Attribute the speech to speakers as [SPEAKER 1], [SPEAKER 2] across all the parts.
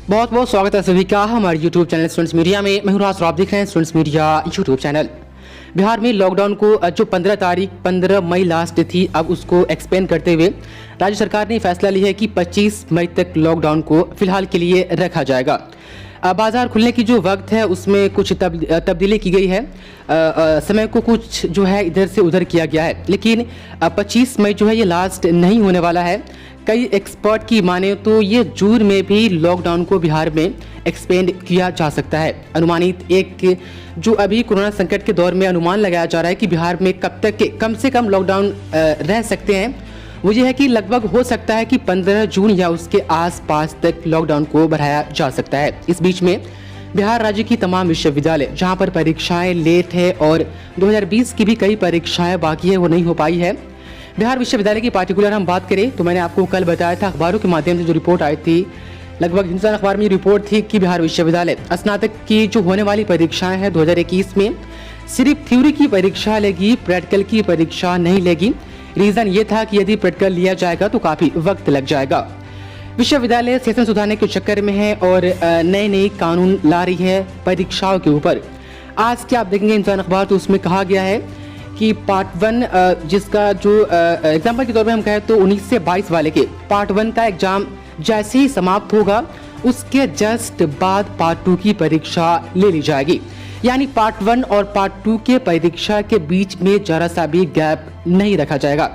[SPEAKER 1] बहुत बहुत स्वागत है सभी का हमारे यूट्यूब चैनल स्टूडेंट्स मीडिया में। मैं हूं राज और आप देख रहे हैं students media YouTube channel. Bihar में लॉकडाउन को जो 15 मई लास्ट थी, अब उसको एक्सपेंड करते हुए राज्य सरकार ने फैसला लिया है कि 25 मई तक लॉकडाउन को फिलहाल के लिए रखा जाएगा। बाजार खुलने की जो वक्त है उसमें कुछ तब्दीली की गई है। समय को कुछ जो है इधर से उधर किया गया है, लेकिन 25 मई जो है ये लास्ट नहीं होने वाला है। कई एक्सपर्ट की माने तो ये जून में भी लॉकडाउन को बिहार में एक्सपेंड किया जा सकता है। अनुमानित एक जो अभी कोरोना संकट के दौर में अनुमान लगाया जा रहा है कि बिहार में कब तक के कम से कम लॉकडाउन रह सकते हैं, वो ये है कि लगभग हो सकता है कि 15 जून या उसके आसपास तक लॉकडाउन को बढ़ाया जा सकता है। इस बीच में बिहार राज्य की तमाम विश्वविद्यालय जहां पर परीक्षाएं लेट है और 2020 की भी कई परीक्षाएं बाकी है, वो नहीं हो पाई है। बिहार विश्वविद्यालय की पार्टिकुलर हम बात करें तो मैंने आपको कल बताया था अखबारों के माध्यम से जो रिपोर्ट आई थी, लगभग हिंदुस्तान अखबार में रिपोर्ट थी कि बिहार विश्वविद्यालय स्नातक की जो होने वाली परीक्षाएं हैं 2021 में सिर्फ थ्योरी की परीक्षा लेगी, प्रैक्टिकल की परीक्षा नहीं लेगी। रीजन ये था कि यदि प्रैक्टिकल लिया जाएगा तो काफी वक्त लग जाएगा। विश्वविद्यालय सेशन सुधारने के चक्कर में है और नए नए कानून ला रही है परीक्षाओं के ऊपर। आज क्या आप देखेंगे हिंदुस्तान अखबार, तो उसमें कहा गया है कि पार्ट 1 जिसका जो एग्जाम्पल के तौर पे हम कहें तो 19 से 22 वाले के पार्ट 1 का एग्जाम जैसे ही समाप्त होगा उसके जस्ट बाद पार्ट 2 की परीक्षा ले ली जाएगी। यानी पार्ट 1 और पार्ट 2 के परीक्षा के बीच में जरा सा भी गैप नहीं रखा जाएगा।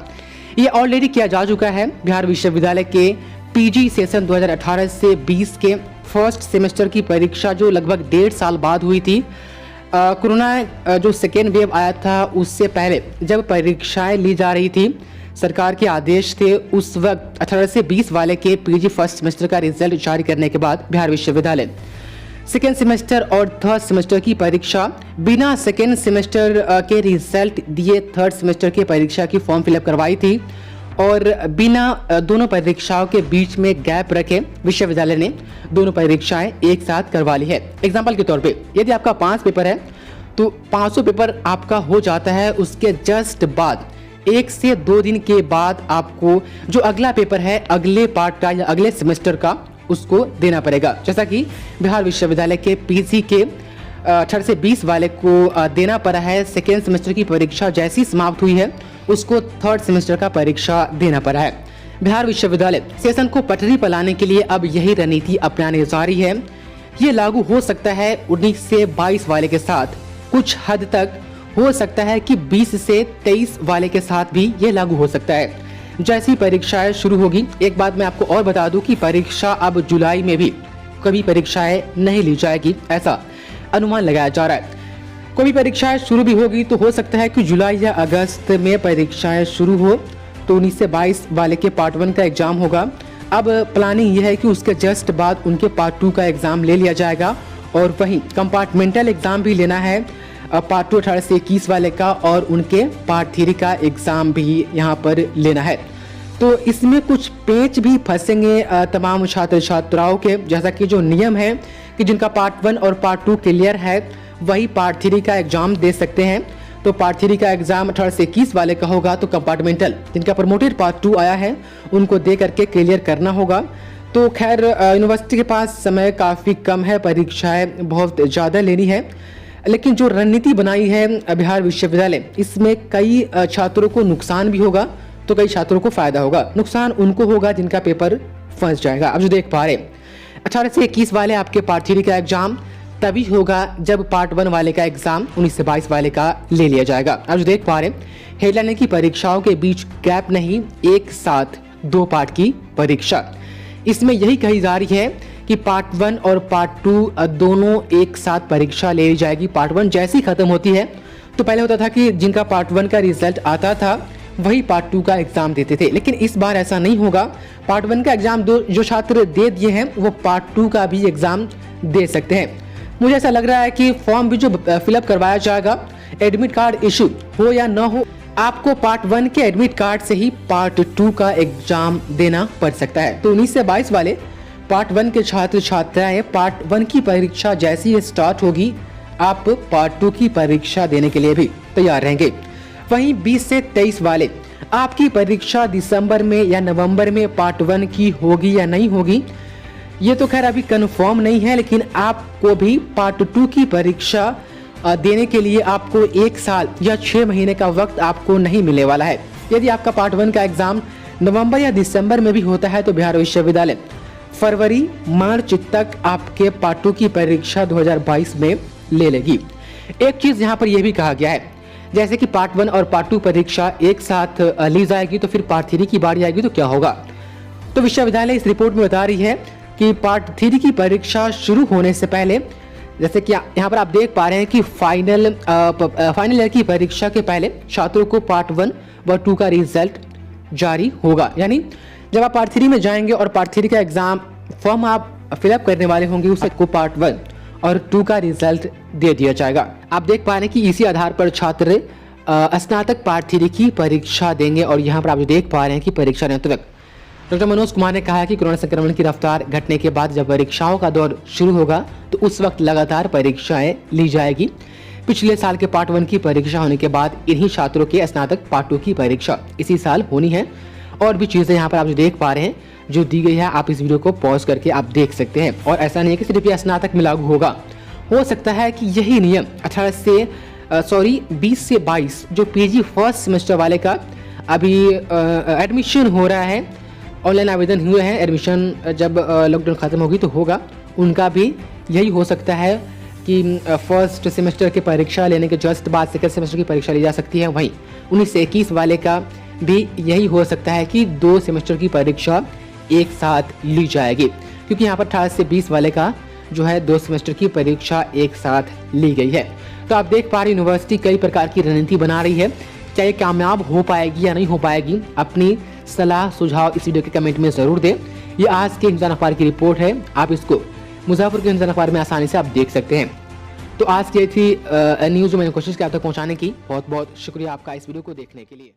[SPEAKER 1] ये ऑलरेडी किया जा चुका है। बिहार विश्वविद्यालय के पीजी सेशन 2018 से 20 के फर्स्ट सेमेस्टर की परीक्षा जो लगभग 1.5 साल बाद हुई थी, कोरोना जो सेकेंड वेव आया था उससे पहले जब परीक्षाएं ली जा रही थी, सरकार के आदेश थे, उस वक्त 18 से 20 वाले के पीजी फर्स्ट सेमेस्टर का रिजल्ट जारी करने के बाद बिहार विश्वविद्यालय सेकेंड सेमेस्टर और थर्ड सेमेस्टर की परीक्षा बिना सेकेंड सेमेस्टर के रिजल्ट दिए थर्ड सेमेस्टर की परीक्षा की फॉर्म फिलअप करवाई थी और बिना दोनों परीक्षाओं के बीच में गैप रखे विश्वविद्यालय ने दोनों परीक्षाएं एक साथ करवा ली है। एग्जाम्पल के तौर पे यदि आपका 5 पेपर है तो 500 पेपर आपका हो जाता है, उसके जस्ट बाद 1 से 2 दिन के बाद आपको जो अगला पेपर है अगले पार्ट का या अगले सेमेस्टर का उसको देना पड़ेगा। जैसा कि बिहार विश्वविद्यालय के पीजी के 18 से 20 वाले को देना पड़ा है। सेकेंड सेमेस्टर की परीक्षा जैसी समाप्त हुई है उसको थर्ड सेमेस्टर का परीक्षा देना पड़ा है। बिहार विश्वविद्यालय सेशन को पटरी पर लाने के लिए अब यही रणनीति अपनाने जा रही है। ये लागू हो सकता है 19 से 22 वाले के साथ, कुछ हद तक हो सकता है कि 20 से 23 वाले के साथ भी ये लागू हो सकता है जैसी परीक्षाएं शुरू होगी। एक बात मैं आपको और बता दूं कि परीक्षा अब जुलाई में भी कभी परीक्षाएं नहीं ली जाएगी, ऐसा अनुमान लगाया जा रहा है। कोई परीक्षाएं शुरू भी होगी तो हो सकता है कि जुलाई या अगस्त में परीक्षाएं शुरू हो, तो 19 से 22 वाले के पार्ट 1 का एग्जाम होगा। अब प्लानिंग यह है कि उसके जस्ट बाद उनके पार्ट 2 का एग्जाम ले लिया जाएगा और वहीं कंपार्टमेंटल एग्जाम भी लेना है पार्ट 2 18 से 21 वाले का और उनके पार्ट 3 का एग्जाम भी यहाँ पर लेना है। तो इसमें कुछ पेच भी फंसेंगे तमाम छात्र छात्राओं के, जैसा कि जो नियम है कि जिनका पार्ट 1 और पार्ट 2 क्लियर है वही पार्ट 3 का एग्जाम दे सकते हैं। तो पार्ट 3 का एग्जाम 18 से 21 वाले का होगा, तो कंपार्टमेंटल जिनका प्रमोटेड पार्ट 2 आया है उनको दे करके क्लियर करना होगा। तो खैर यूनिवर्सिटी के पास समय काफ़ी कम है, परीक्षाएं बहुत ज़्यादा लेनी है, लेकिन जो रणनीति बनाई है बिहार विश्वविद्यालय इसमें कई छात्रों को नुकसान भी होगा तो कई छात्रों को फायदा होगा। नुकसान उनको होगा जिनका पेपर फंस जाएगा। अब जो देख पा रहे 18 से 21 वाले आपके पार्ट 3 का एग्जाम तभी होगा जब पार्ट 1 वाले का एग्जाम 19 से 22 वाले का ले लिया जाएगा। अब जो देख पा रहे हेडलाइन की परीक्षाओं के बीच गैप नहीं, एक साथ 2 पार्ट की परीक्षा। इसमें यही कही जा रही है कि पार्ट 1 और पार्ट 2 दोनों एक साथ परीक्षा ले ली जाएगी। पार्ट 1 जैसी खत्म होती है तो पहले होता था कि जिनका पार्ट 1 का रिजल्ट आता था वही पार्ट 2 का एग्जाम देते थे, लेकिन इस बार ऐसा नहीं होगा। पार्ट 1 का एग्जाम जो छात्र दे दिए हैं वो पार्ट 2 का भी एग्जाम दे सकते हैं। मुझे ऐसा लग रहा है कि फॉर्म भी जो फिलअप करवाया जाएगा, एडमिट कार्ड इशू हो या ना हो, आपको पार्ट 1 के एडमिट कार्ड से ही पार्ट 2 का एग्जाम देना पड़ सकता है। तो 19 से 22 वाले पार्ट 1 के छात्र छात्राएं पार्ट 1 की परीक्षा जैसी ही स्टार्ट होगी आप पार्ट 2 की परीक्षा देने के लिए भी तैयार रहेंगे। वहीं 20 से 23 वाले आपकी परीक्षा दिसंबर में या नवंबर में पार्ट 1 की होगी या नहीं होगी, ये तो खैर अभी कंफर्म नहीं है, लेकिन आपको भी पार्ट 2 की परीक्षा देने के लिए आपको 1 साल या 6 महीने का वक्त आपको नहीं मिलने वाला है। यदि आपका पार्ट 1 का एग्जाम नवंबर या दिसंबर में भी होता है तो बिहार विश्वविद्यालय फरवरी मार्च तक आपके पार्ट 2 की परीक्षा 2022 में ले लेगी। एक चीज यहाँ पर यह भी कहा गया है, जैसे कि पार्ट 1 और पार्ट 2 परीक्षा एक साथ ली जाएगी तो फिर पार्ट 3 की बारी आएगी तो क्या होगा। तो विश्वविद्यालय इस रिपोर्ट में बता रही है कि पार्ट 3 की परीक्षा शुरू होने से पहले, जैसे कि यहाँ पर आप देख पा रहे हैं कि फाइनल ईयर की परीक्षा के पहले छात्रों को पार्ट 1 व 2 का रिजल्ट जारी होगा। यानी जब आप पार्ट 3 में जाएंगे और पार्ट 3 का एग्जाम फॉर्म आप फिलअप करने वाले होंगे, उस को पार्ट 1 और 2 का रिजल्ट दे दिया जाएगा। आप देख पा रहे हैं कि इसी आधार पर छात्र स्नातक पार्ट 3 की परीक्षा देंगे। और यहाँ पर आप जो देख पा रहे हैं कि परीक्षा नेतृत्व डॉक्टर मनोज कुमार ने कहा है कि कोरोना संक्रमण की रफ्तार घटने के बाद जब परीक्षाओं का दौर शुरू होगा तो उस वक्त लगातार परीक्षाएं ली जाएगी। पिछले साल के पार्ट 1 की परीक्षा होने के बाद इन्हीं छात्रों के स्नातक पार्ट 2 की परीक्षा इसी साल होनी है। और भी चीजें यहाँ पर आप जो देख पा रहे हैं जो दी गई है, आप इस वीडियो को पॉज करके आप देख सकते हैं। और ऐसा नहीं है कि सिर्फ स्नातक में लागू होगा, हो सकता है कि यही नियम 20 से 22 जो पीजी फर्स्ट सेमेस्टर वाले का अभी एडमिशन हो रहा है, ऑनलाइन आवेदन हुए हैं, एडमिशन जब लॉकडाउन खत्म होगी तो होगा, उनका भी यही हो सकता है कि फर्स्ट सेमेस्टर की परीक्षा लेने के जस्ट बाद सेकंड सेमेस्टर की परीक्षा ली जा सकती है। वहीं 19 से 21 वाले का भी यही हो सकता है कि 2 सेमेस्टर की परीक्षा एक साथ ली जाएगी, क्योंकि यहाँ पर 18 से 20 वाले का जो है 2 सेमेस्टर की परीक्षा एक साथ ली गई है। तो आप देख पा रहे यूनिवर्सिटी कई प्रकार की रणनीति बना रही है, चाहे कामयाब हो पाएगी या नहीं हो पाएगी। अपनी सलाह सुझाव इस वीडियो के कमेंट में जरूर दें। ये आज के हिंदुस्तान अखबार की रिपोर्ट है, आप इसको मुजफ्फरपुर के हिंदुस्तान अखबार में आसानी से आप देख सकते हैं। तो आज की थी न्यूज़ जो मैंने कोशिश किया आप तक पहुंचाने की। बहुत बहुत शुक्रिया आपका इस वीडियो को देखने के लिए।